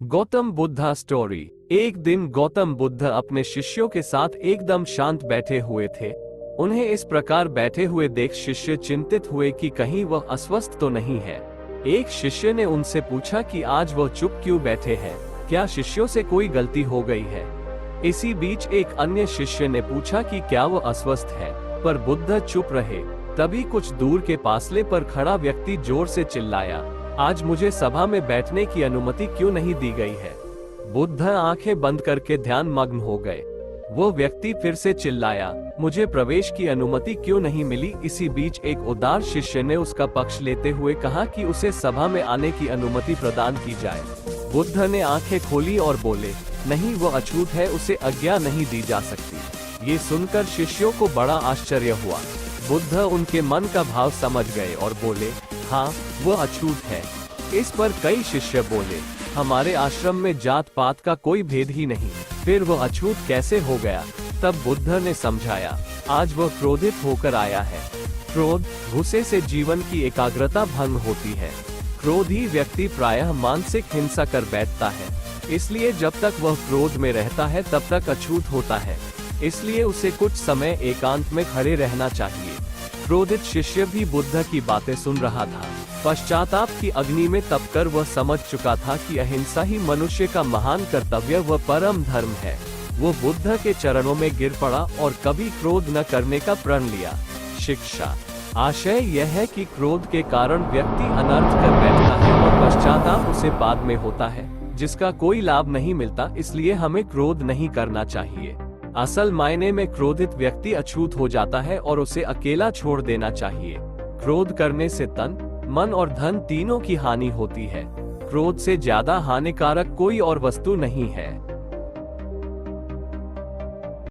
Gautam Buddha story. एक दिन गौतम बुद्ध अपने शिष्यों के साथ एकदम शांत बैठे हुए थे। उन्हें इस प्रकार बैठे हुए देख शिष्य चिंतित हुए कि कहीं वह अस्वस्थ तो नहीं है। एक शिष्य ने उनसे पूछा कि आज वह चुप क्यों बैठे हैं, क्या शिष्यों से कोई गलती हो गई है। इसी बीच एक अन्य शिष्य ने पूछा कि क्या वह अस्वस्थ है, पर बुद्ध चुप रहे। तभी कुछ दूर के फासले पर खड़ा व्यक्ति जोर से चिल्लाया, आज मुझे सभा में बैठने की अनुमति क्यों नहीं दी गई है। बुद्ध आंखें बंद करके ध्यान मग्न हो गए। वो व्यक्ति फिर से चिल्लाया, मुझे प्रवेश की अनुमति क्यों नहीं मिली। इसी बीच एक उदार शिष्य ने उसका पक्ष लेते हुए कहा कि उसे सभा में आने की अनुमति प्रदान की जाए। बुद्ध ने आंखें खोली और बोले, नहीं, वो अछूत है, उसे आज्ञा नहीं दी जा सकती। ये सुनकर शिष्यों को बड़ा आश्चर्य हुआ। बुद्ध उनके मन का भाव समझ गए और बोले, हाँ, वो अछूत है। इस पर कई शिष्य बोले, हमारे आश्रम में जात पात का कोई भेद ही नहीं, फिर वो अछूत कैसे हो गया। तब बुद्ध ने समझाया, आज वह क्रोधित होकर आया है। क्रोध, गुस्से से जीवन की एकाग्रता भंग होती है। क्रोधी व्यक्ति प्रायः मानसिक हिंसा कर बैठता है, इसलिए जब तक वह क्रोध में रहता है तब तक अछूत होता है। इसलिए उसे कुछ समय एकांत में खड़े रहना चाहिए। क्रोधित शिष्य भी बुद्ध की बातें सुन रहा था। पश्चाताप की अग्नि में तपकर वह समझ चुका था कि अहिंसा ही मनुष्य का महान कर्तव्य व परम धर्म है। वो बुद्ध के चरणों में गिर पड़ा और कभी क्रोध न करने का प्रण लिया। शिक्षा। आशय यह है कि क्रोध के कारण व्यक्ति अनर्थ कर बैठता है और पश्चाताप उसे बाद में होता है, जिसका कोई लाभ नहीं मिलता। इसलिए हमें क्रोध नहीं करना चाहिए। असल मायने में क्रोधित व्यक्ति अछूत हो जाता है और उसे अकेला छोड़ देना चाहिए। क्रोध करने से तन, मन और धन तीनों की हानि होती है। क्रोध से ज्यादा हानिकारक कोई और वस्तु नहीं है।